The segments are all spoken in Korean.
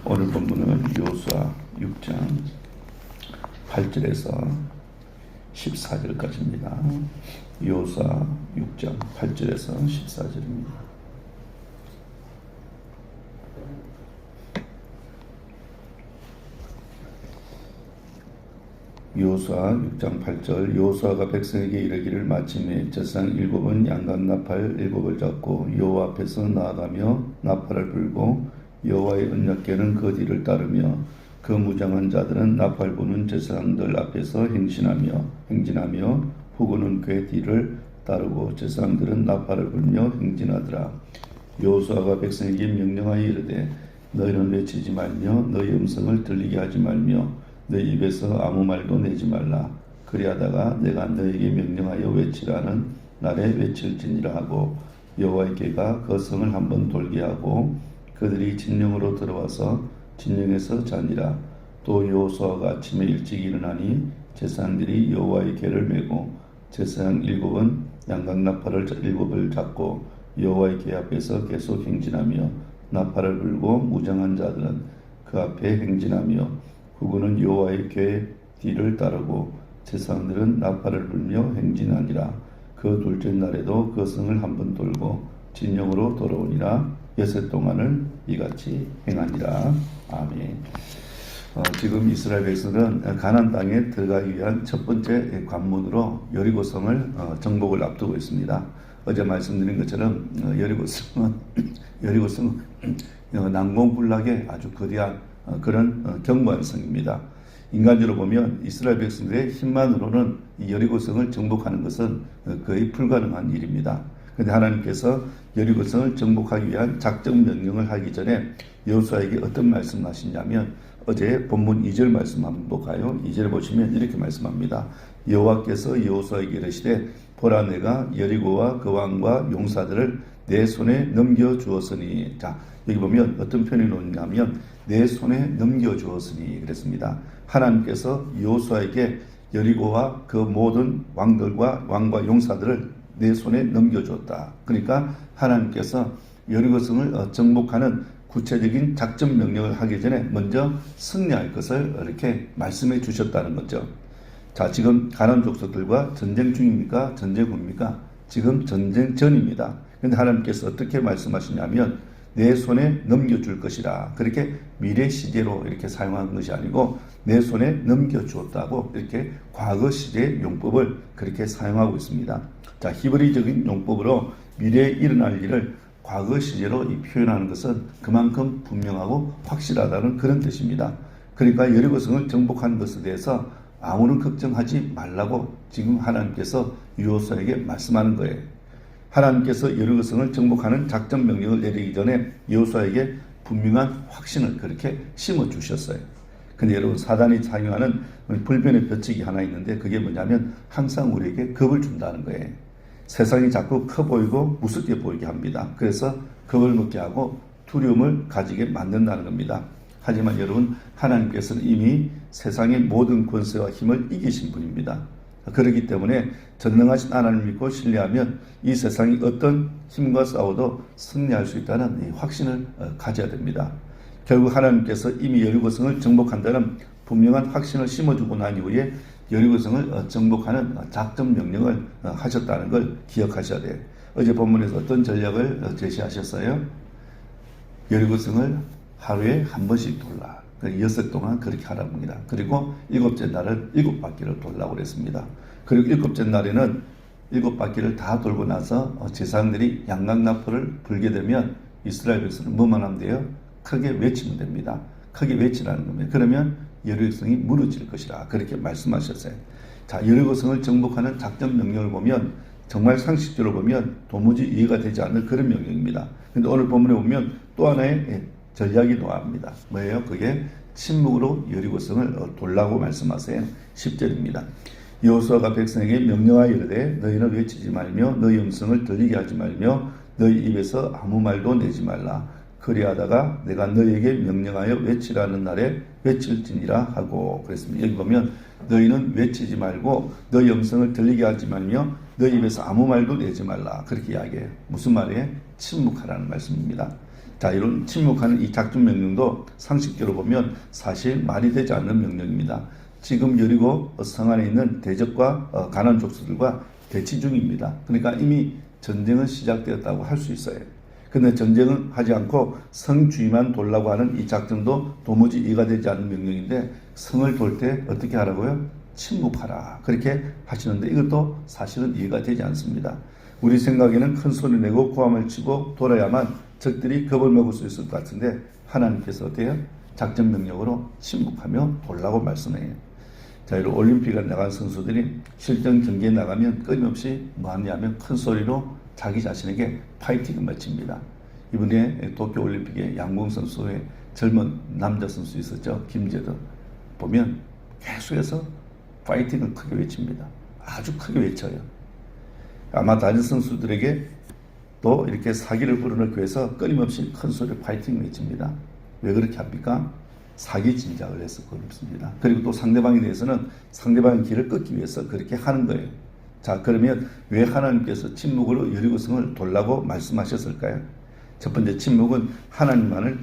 오늘 본문은 여호수아 6장 8절에서 14절까지입니다. 여호수아 6장 8절에서 14절입니다. 여호수아 6장 8절. 여호수아가 백성에게 이르기를 마침에 제사장 7은 양각 나팔 7을 잡고 여호와 앞에서 나아가며 나팔을 불고 여호와의 언약궤는 그 뒤를 따르며 그 무장한 자들은 나팔 부는 제사장들 앞에서 행진하며 후군은 궤 뒤를 따르고 제사장들은 나팔을 불며 행진하더라. 여호수아가 백성에게 명령하여 이르되 너희는 외치지 말며 너희 음성을 들리게 하지 말며 너희 입에서 아무 말도 내지 말라. 그리하다가 내가 너희에게 명령하여 외치라는 날에 외칠지니라 하고 여호와의 궤가 그 성을 한번 돌게 하고 그들이 진영으로 들어와서 진영에서 자니라. 또 여호수아가 아침에 일찍 일어나니 제사장들이 여호와의 궤를 메고 제사장 7은 양각 나팔을 7을 잡고 여호와의 궤 앞에서 계속 행진하며 나팔을 불고 무장한 자들은 그 앞에 행진하며 후군은 여호와의 궤 뒤를 따르고 제사장들은 나팔을 불며 행진하니라. 그 둘째 날에도 그 성을 한번 돌고 진영으로 돌아오니라. 여섯 동안을 이같이 행하니라. 아멘. 지금 이스라엘 백성은 가나안 땅에 들어가기 위한 첫 번째 관문으로 여리고성을 정복을 앞두고 있습니다. 어제 말씀드린 것처럼 여리고성은 난공불락의 아주 거대한 그런 견고한 성입니다. 인간적으로 보면 이스라엘 백성들의 힘만으로는 이 여리고성을 정복하는 것은 거의 불가능한 일입니다. 그런데 하나님께서 여리고성을 정복하기 위한 작전 명령을 하기 전에 여호수아에게 어떤 말씀을 하시냐면 어제 본문 2절 말씀 한번 볼까요? 2절 보시면 이렇게 말씀합니다. 여호와께서 여호수아에게 이르시되 보라 내가 여리고와 그 왕과 용사들을 내 손에 넘겨주었으니. 자, 여기 보면 어떤 표현이 나오냐면 내 손에 넘겨주었으니 그랬습니다. 하나님께서 여호수아에게 여리고와 그 모든 왕들과 왕과 용사들을 내 손에 넘겨줬다. 그러니까 하나님께서 여리고성을 정복하는 구체적인 작전 명령을 하기 전에 먼저 승리할 것을 이렇게 말씀해 주셨다는 거죠. 자, 지금 가나안 족속들과 전쟁 중입니까? 전쟁 후입니까? 지금 전쟁 전입니다. 그런데 하나님께서 어떻게 말씀하시냐면 내 손에 넘겨줄 것이라. 그렇게 미래 시제로 이렇게 사용한 것이 아니고 내 손에 넘겨주었다고 이렇게 과거 시제 용법을 그렇게 사용하고 있습니다. 자, 히브리적인 용법으로 미래에 일어날 일을 과거 시제로 표현하는 것은 그만큼 분명하고 확실하다는 그런 뜻입니다. 그러니까 여리고성을 정복한 것에 대해서 아무런 걱정하지 말라고 지금 하나님께서 여호수아에게 말씀하는 거예요. 하나님께서 여리고성을 정복하는 작전 명령을 내리기 전에 여호수아에게 분명한 확신을 그렇게 심어주셨어요. 근데 여러분, 사단이 사용하는 불변의 벼치기 하나 있는데 그게 뭐냐면 항상 우리에게 겁을 준다는 거예요. 세상이 자꾸 커 보이고 무섭게 보이게 합니다. 그래서 겁을 먹게 하고 두려움을 가지게 만든다는 겁니다. 하지만 여러분, 하나님께서는 이미 세상의 모든 권세와 힘을 이기신 분입니다. 그렇기 때문에 전능하신 하나님을 믿고 신뢰하면 이 세상이 어떤 힘과 싸워도 승리할 수 있다는 이 확신을 가져야 됩니다. 결국 하나님께서 이미 여리고성을 정복한다는 분명한 확신을 심어주고 난 이후에 여리고성을 정복하는 작전 명령을 하셨다는 걸 기억하셔야 돼요. 어제 본문에서 어떤 전략을 제시하셨어요? 여리고성을 하루에 한 번씩 돌라. 6일 동안 그렇게 하라고 합니다. 그리고 7째 날은 7바퀴를 돌라고 그랬습니다. 그리고 7째 날에는 7바퀴를 다 돌고 나서 제사장들이 양각나팔을 불게 되면 이스라엘 백성은 뭐만 하면 돼요? 크게 외치면 됩니다. 크게 외치라는 겁니다. 그러면 여리고성이 무너질 것이라 그렇게 말씀하셨어요. 자, 여리고성을 정복하는 작전 명령을 보면 정말 상식적으로 보면 도무지 이해가 되지 않는 그런 명령입니다. 그런데 오늘 본문에 보면 또 하나의 전략이 나옵니다. 뭐예요? 그게 침묵으로 여리고성을 돌라고 말씀하세요. 10절입니다. 여호수아가 백성에게 명령하여 이르되 너희는 외치지 말며 너희 음성을 들리게 하지 말며 너희 입에서 아무 말도 내지 말라. 그리하다가 내가 너희에게 명령하여 외치라는 날에 외칠지니라 하고 그랬습니다. 여기 보면 너희는 외치지 말고 너희 음성을 들리게 하지 말며 너희 입에서 아무 말도 내지 말라. 그렇게 이야기해요. 무슨 말이에요? 침묵하라는 말씀입니다. 자, 이런 침묵하는 이 작전 명령도 상식적으로 보면 사실 말이 되지 않는 명령입니다. 지금 여리고 성 안에 있는 대적과 가나안 족속들과 대치 중입니다. 그러니까 이미 전쟁은 시작되었다고 할 수 있어요. 그런데 전쟁은 하지 않고 성 주위만 돌라고 하는 이 작전도 도무지 이해가 되지 않는 명령인데 성을 돌 때 어떻게 하라고요? 침묵하라. 그렇게 하시는데 이것도 사실은 이해가 되지 않습니다. 우리 생각에는 큰 소리 내고 고함을 치고 돌아야만 적들이 겁을 먹을 수 있을 것 같은데 하나님께서 어때요? 작전 명령으로 침묵하며 돌라고 말씀해요. 자, 이런 올림픽에 나간 선수들이 실전 경기에 나가면 끊임없이 뭐 하냐면 큰 소리로 자기 자신에게 파이팅을 마칩니다. 이번에 도쿄올림픽에 양궁 선수의 젊은 남자 선수 있었죠. 김재덕. 보면 계속해서 파이팅을 크게 외칩니다. 아주 크게 외쳐요. 아마 다른 선수들에게 또 이렇게 사기를 불어넣기 위해서 끊임없이 큰 소리로 파이팅을 외칩니다. 왜 그렇게 합니까? 사기 진작을 해서 그렇습니다. 그리고 또 상대방에 대해서는 상대방의 길을 끊기 위해서 그렇게 하는 거예요. 자, 그러면 왜 하나님께서 침묵으로 여리고성을 돌라고 말씀하셨을까요? 첫 번째, 침묵은 하나님만을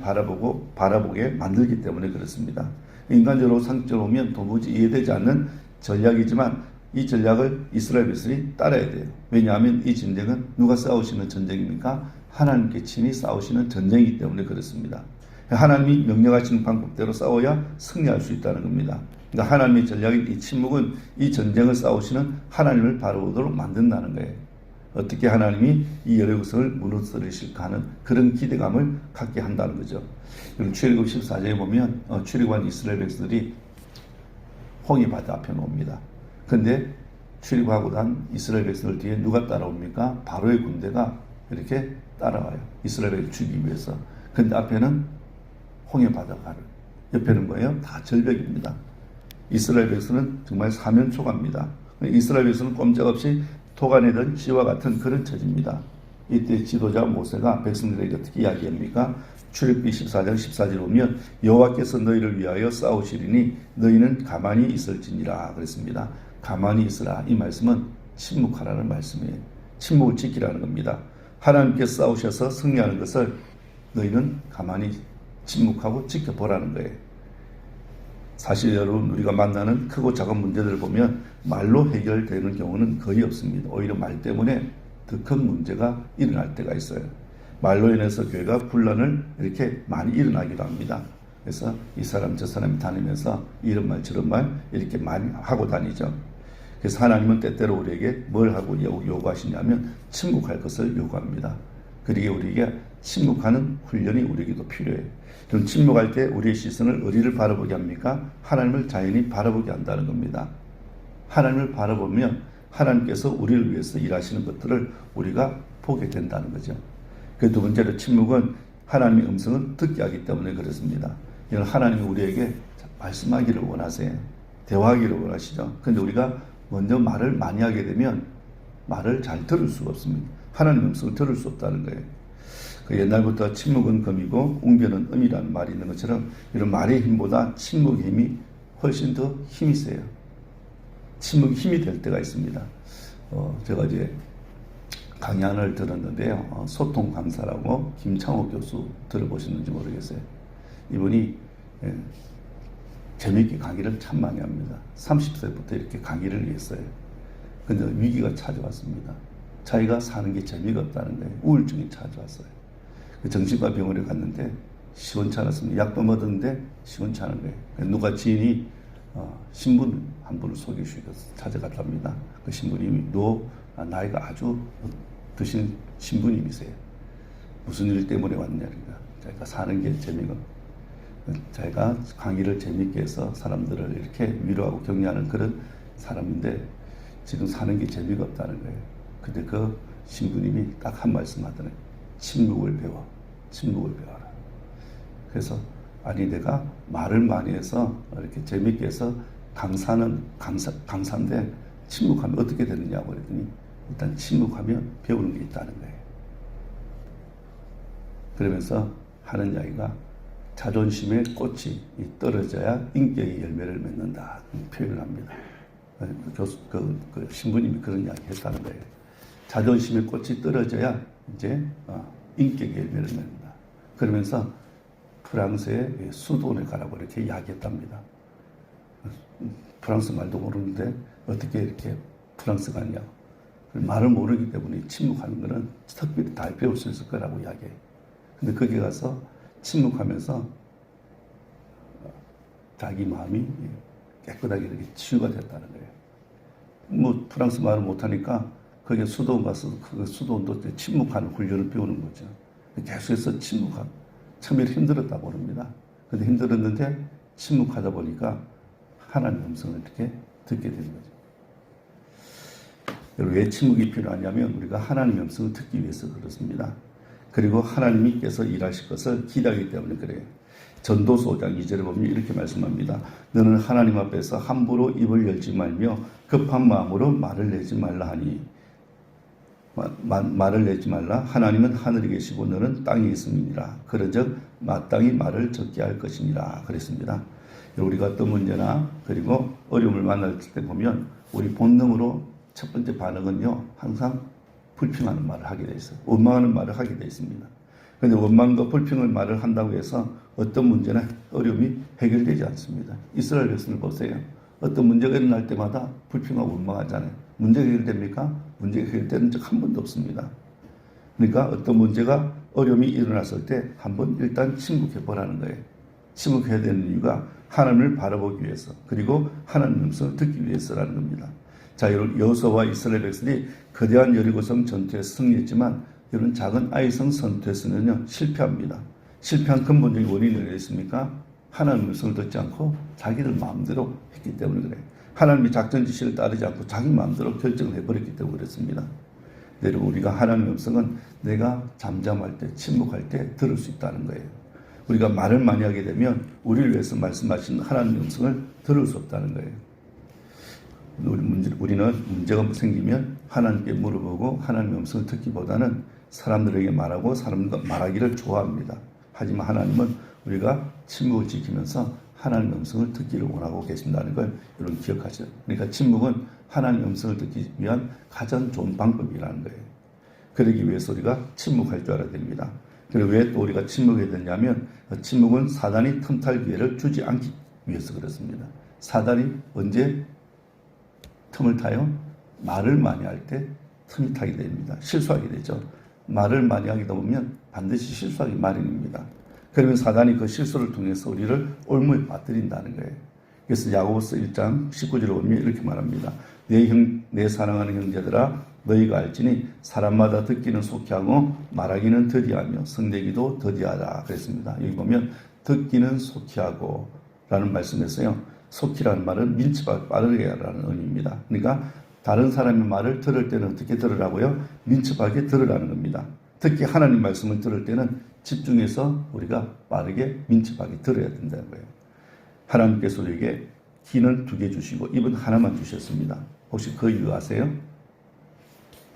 바라보게 만들기 때문에 그렇습니다. 인간적으로 상식적으로 보면 도무지 이해되지 않는 전략이지만 이 전략을 이스라엘 백성이 따라야 돼요. 왜냐하면 이 전쟁은 누가 싸우시는 전쟁입니까? 하나님께 친히 싸우시는 전쟁이기 때문에 그렇습니다. 하나님이 명령하시는 방법대로 싸워야 승리할 수 있다는 겁니다. 그러니까 하나님의 전략인 이 침묵은 이 전쟁을 싸우시는 하나님을 바라보도록 만든다는 거예요. 어떻게 하나님이 이 여리고성을 무너뜨리실까 하는 그런 기대감을 갖게 한다는 거죠. 그럼 출애굽 14장에 보면 출애굽한 이스라엘 백성들이 홍해바다 앞에 놓습니다. 그런데 출애굽하고 난 이스라엘 백성들 뒤에 누가 따라옵니까? 바로의 군대가 이렇게 따라와요. 이스라엘을 죽이기 위해서. 그런데 앞에는 홍해바다가 옆에는 뭐예요? 다 절벽입니다. 이스라엘 백성은 정말 사면초가입니다. 이스라엘 백성은 꼼짝없이 토간에든 쥐와 같은 그런 처지입니다. 이때 지도자 모세가 백성들에게 어떻게 이야기합니까? 출애굽기 14장 14절에 보면 여호와께서 너희를 위하여 싸우시리니 너희는 가만히 있을지니라 그랬습니다. 가만히 있으라. 이 말씀은 침묵하라는 말씀이에요. 침묵을 지키라는 겁니다. 하나님께서 싸우셔서 승리하는 것을 너희는 가만히 침묵하고 지켜보라는 거예요. 사실 여러분, 우리가 만나는 크고 작은 문제들을 보면 말로 해결되는 경우는 거의 없습니다. 오히려 말 때문에 더 큰 문제가 일어날 때가 있어요. 말로 인해서 교회가 분란을 이렇게 많이 일어나기도 합니다. 그래서 이 사람 저 사람이 다니면서 이런 말 저런 말 이렇게 많이 하고 다니죠. 그래서 하나님은 때때로 우리에게 뭘 하고 요구하시냐면 침묵할 것을 요구합니다. 그러기에 우리에게 침묵하는 훈련이 우리에게도 필요해요. 그럼 침묵할 때 우리의 시선을 어디를 바라보게 합니까? 하나님을 자연히 바라보게 한다는 겁니다. 하나님을 바라보면 하나님께서 우리를 위해서 일하시는 것들을 우리가 보게 된다는 거죠. 그 두 번째로 침묵은 하나님의 음성을 듣게 하기 때문에 그렇습니다. 이건 하나님이 우리에게 말씀하기를 원하세요. 대화하기를 원하시죠. 그런데 우리가 먼저 말을 많이 하게 되면 말을 잘 들을 수가 없습니다. 하나님의 음성을 들을 수 없다는 거예요. 그 옛날부터 침묵은 금이고 웅변은 음이라는 말이 있는 것처럼 이런 말의 힘보다 침묵의 힘이 훨씬 더 힘이 세요. 침묵이 힘이 될 때가 있습니다. 제가 이제 강연을 들었는데요. 소통 강사라고 김창호 교수 들어보셨는지 모르겠어요. 이분이 재미있게 강의를 참 많이 합니다. 30세부터 이렇게 강의를 했어요. 근데 위기가 찾아왔습니다. 자기가 사는 게 재미가 없다는 거예요. 우울증이 찾아왔어요. 정신과 병원에 갔는데 시원치 않았습니다. 약도 먹었는데 시원치 않은 거예요. 누가 지인이 신분 한 분을 소개해주셔서 찾아갔답니다. 그 신부님이 나이가 아주 드신 신부님이세요. 무슨 일 때문에 왔냐니까 자기가 사는 게 재미가 자기가 강의를 재미있게 해서 사람들을 이렇게 위로하고 격려하는 그런 사람인데 지금 사는 게 재미가 없다는 거예요. 근데 그 신부님이 딱 한 말씀 하더래요. 침묵을 배워. 침묵을 배워라. 그래서 아니 내가 말을 많이 해서 이렇게 재미있게 해서 강사인데 침묵하면 어떻게 되느냐고 그랬더니 일단 침묵하면 배우는 게 있다는 거예요. 그러면서 하는 이야기가 자존심의 꽃이 떨어져야 인격의 열매를 맺는다 표현을 합니다. 그 신부님이 그런 이야기 했다는 거예요. 자존심의 꽃이 떨어져야 이제 인격의 열매를 맺는다. 그러면서 프랑스의 수도원에 가라고 이렇게 이야기했답니다. 프랑스 말도 모르는데 어떻게 이렇게 프랑스 가냐. 말을 모르기 때문에 침묵하는 것은 특별히 다 배울 수 있을 거라고 이야기해요. 근데 거기 가서 침묵하면서 자기 마음이 깨끗하게 이렇게 치유가 됐다는 거예요. 뭐 프랑스 말을 못하니까 거기에 수도원 가서 그 수도원도 침묵하는 훈련을 배우는 거죠. 계속해서 침묵하고 처음에 힘들었다고 합니다. 근데 힘들었는데 침묵하다 보니까 하나님의 음성을 이렇게 듣게 되는 거죠. 왜 침묵이 필요하냐면 우리가 하나님의 음성을 듣기 위해서 그렇습니다. 그리고 하나님께서 일하실 것을 기대하기 때문에 그래요. 전도서 5장 2절에 보면 이렇게 말씀합니다. 너는 하나님 앞에서 함부로 입을 열지 말며 급한 마음으로 말을 내지 말라 하니 말을 내지 말라. 하나님은 하늘에 계시고 너는 땅에 있음이니라. 그런즉 마땅히 말을 적게 할 것이니라. 그랬습니다. 우리가 어떤 문제나 그리고 어려움을 만날 때 보면 우리 본능으로 첫 번째 반응은요, 항상 불평하는 말을 하게 돼 있어요. 원망하는 말을 하게 돼 있습니다. 그런데 원망과 불평을 말을 한다고 해서 어떤 문제나 어려움이 해결되지 않습니다. 이스라엘 백성을 보세요. 어떤 문제가 일어날 때마다 불평하고 원망하잖아요. 문제가 해결됩니까? 문제가 해결되는 적 한 번도 없습니다. 그러니까 어떤 문제가 어려움이 일어났을 때 한번 일단 침묵해 보라는 거예요. 침묵해야 되는 이유가 하나님을 바라보기 위해서 그리고 하나님의 음성을 듣기 위해서라는 겁니다. 자, 여호수아와 이스라엘 백성이 거대한 여리고성 전투에서 승리했지만 이런 작은 아이성 전투에서는요 실패합니다. 실패한 근본적인 원인이 어디 있습니까? 하나님의 음성을 듣지 않고 자기들 마음대로 했기 때문에 그래요. 하나님의 작전 지시를 따르지 않고 자기 마음대로 결정을 해버렸기 때문에 그렇습니다. 여러분, 우리가 하나님의 음성은 내가 잠잠할 때, 침묵할 때 들을 수 있다는 거예요. 우리가 말을 많이 하게 되면 우리를 위해서 말씀하신 하나님의 음성을 들을 수 없다는 거예요. 우리는 문제가 생기면 하나님께 물어보고 하나님의 음성을 듣기보다는 사람들에게 말하고 사람들과 말하기를 좋아합니다. 하지만 하나님은 우리가 침묵을 지키면서 하나님의 음성을 듣기를 원하고 계신다는 걸 여러분 기억하세요. 그러니까 침묵은 하나님의 음성을 듣기 위한 가장 좋은 방법이라는 거예요. 그러기 위해서 우리가 침묵할 줄 알아야 됩니다. 그리고 왜 또 우리가 침묵해야 되냐면 침묵은 사단이 틈탈 기회를 주지 않기 위해서 그렇습니다. 사단이 언제 틈을 타요? 말을 많이 할 때 틈이 타게 됩니다. 실수하게 되죠. 말을 많이 하게 되면 반드시 실수하기 마련입니다. 그러면 사단이 그 실수를 통해서 우리를 올무에 빠뜨린다는 거예요. 그래서 야고보서 1장 19절에 보면 이렇게 말합니다. 내 사랑하는 형제들아 너희가 알지니 사람마다 듣기는 속히 하고 말하기는 더디하며 성내기도 더디하라 그랬습니다. 여기 보면 듣기는 속히 하고 라는 말씀에서요. 속히라는 말은 민첩하게 빠르게 하라는 의미입니다. 그러니까 다른 사람의 말을 들을 때는 어떻게 들으라고요? 민첩하게 들으라는 겁니다. 특히 하나님 말씀을 들을 때는 집중해서 우리가 빠르게 민첩하게 들어야 된다는 거예요. 하나님께서 우리에게 귀는 2개 주시고 입은 하나만 주셨습니다. 혹시 그 이유 아세요?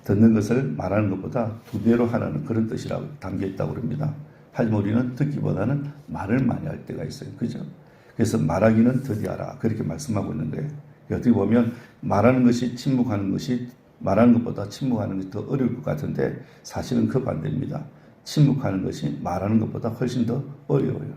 듣는 것을 말하는 것보다 2배로 하라는 그런 뜻이라고 담겨 있다고 합니다. 하지만 우리는 듣기보다는 말을 많이 할 때가 있어요. 그죠? 그래서 말하기는 더디하라 그렇게 말씀하고 있는 거예요. 어떻게 보면 말하는 것이 침묵하는 것이 말하는 것보다 침묵하는 것이 더 어려울 것 같은데 사실은 그 반대입니다. 침묵하는 것이 말하는 것보다 훨씬 더 어려워요.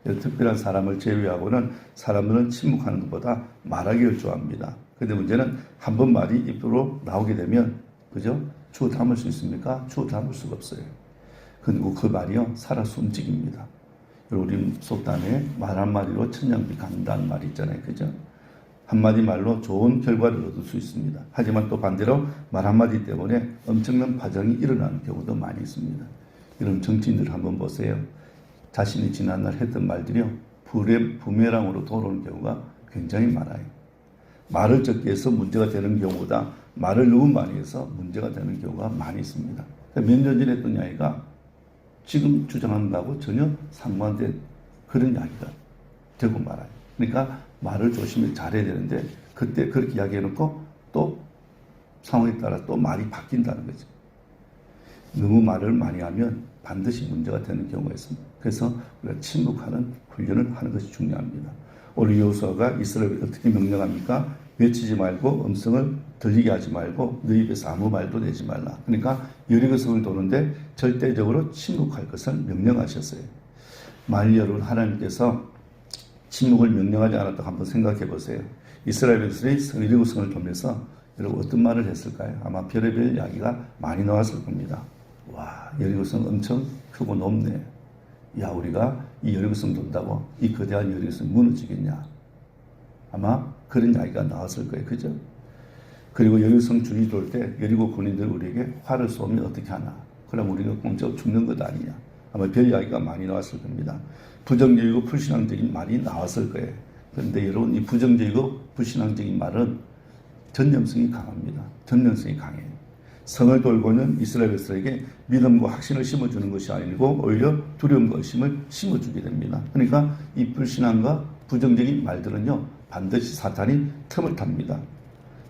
특별한 사람을 제외하고는 사람들은 침묵하는 것보다 말하기를 좋아합니다. 그런데 문제는 한 번 말이 입으로 나오게 되면 그죠? 주워 담을 수 있습니까? 주워 담을 수가 없어요. 그리고 그 말이요 살아서 움직입니다. 우리 속담에 말 한마디로 천냥비 간다는 말이 있잖아요. 그죠? 한마디 말로 좋은 결과를 얻을 수 있습니다. 하지만 또 반대로 말 한마디 때문에 엄청난 파장이 일어나는 경우도 많이 있습니다. 이런 정치인들 한번 보세요. 자신이 지난날 했던 말들이요. 부메랑으로 돌아오는 경우가 굉장히 많아요. 말을 적게 해서 문제가 되는 경우보다 말을 너무 많이 해서 문제가 되는 경우가 많이 있습니다. 몇 년 전에 했던 이야기가 지금 주장한다고 전혀 상반된 그런 이야기가 되고 말아요. 그러니까 말을 조심히 잘해야 되는데 그때 그렇게 이야기해놓고 또 상황에 따라 또 말이 바뀐다는 거죠. 너무 말을 많이 하면 반드시 문제가 되는 경우가 있습니다. 그래서 우리가 침묵하는 훈련을 하는 것이 중요합니다. 오늘 여호수아가 이스라엘을 어떻게 명령합니까? 외치지 말고 음성을 들리게 하지 말고 너희 입에서 아무 말도 내지 말라. 그러니까 여리고성을 도는데 절대적으로 침묵할 것을 명령하셨어요. 만일 여러분 하나님께서 침묵을 명령하지 않았다고 한번 생각해 보세요. 이스라엘 백성이 여리고성을 돌면서 여러분 어떤 말을 했을까요? 아마 별의별 이야기가 많이 나왔을 겁니다. 와, 여리고성 엄청 크고 높네. 야, 우리가 이 여리고성 돈다고 이 거대한 여리고성이 무너지겠냐? 아마 그런 이야기가 나왔을 거예요. 그죠? 그리고 여리고성 주위 돌 때 여리고 군인들 우리에게 활을 쏘면 어떻게 하나? 그럼 우리가 공짜로 죽는 것 아니냐? 아마 별 이야기가 많이 나왔을 겁니다. 부정적이고 불신앙적인 말이 나왔을 거예요. 그런데 여러분, 이 부정적이고 불신앙적인 말은 전념성이 강합니다. 전념성이 강해요. 성을 돌고는 이스라엘 백성에게 믿음과 확신을 심어주는 것이 아니고 오히려 두려움과 의심을 심어주게 됩니다. 그러니까 이 불신앙과 부정적인 말들은요, 반드시 사탄이 틈을 탑니다.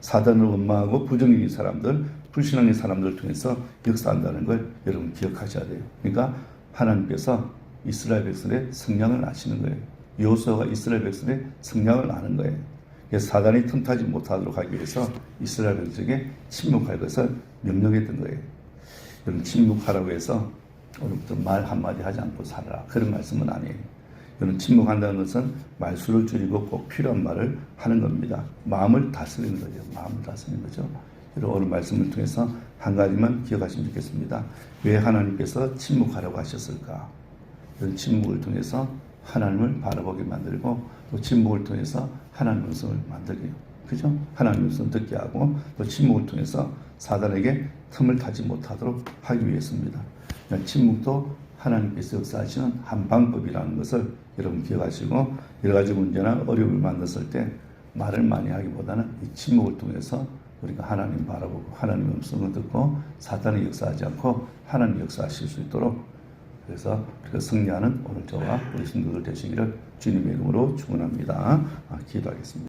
사단을 원망하고 부정적인 사람들, 불신앙의 사람들을 통해서 역사한다는 걸 여러분 기억하셔야 돼요. 그러니까 하나님께서 이스라엘 백성의 성량을 아시는 거예요. 여호수아가 이스라엘 백성의 성량을 아는 거예요. 그래서 사단이 틈타지 못하도록 하기 위해서 이스라엘 백성에게 침묵할 것을 명령했던 거예요. 여러분, 침묵하라고 해서 오늘부터 말 한마디 하지 않고 살아라, 그런 말씀은 아니에요. 여러분, 침묵한다는 것은 말수를 줄이고 꼭 필요한 말을 하는 겁니다. 마음을 다스리는 거죠. 마음을 다스리는 거죠. 여러분, 오늘 말씀을 통해서 한 가지만 기억하시면 좋겠습니다. 왜 하나님께서 침묵하라고 하셨을까? 이런 침묵을 통해서 하나님을 바라보게 만들고, 또 침묵을 통해서 하나님의 음성을 만들게 해요. 그죠? 하나님의 음성을 듣게 하고, 또 침묵을 통해서 사단에게 틈을 타지 못하도록 하기 위해서입니다. 침묵도 하나님께서 역사하시는 한 방법이라는 것을 여러분 기억하시고, 여러 가지 문제나 어려움을 만났을 때 말을 많이 하기보다는 이 침묵을 통해서 우리가 하나님 바라보고 하나님의 음성을 듣고 사탄이 역사하지 않고 하나님이 역사하실 수 있도록, 그래서 우리가 승리하는 오늘 저와 우리 성도들 되시기를 주님의 이름으로 축원합니다. 기도하겠습니다.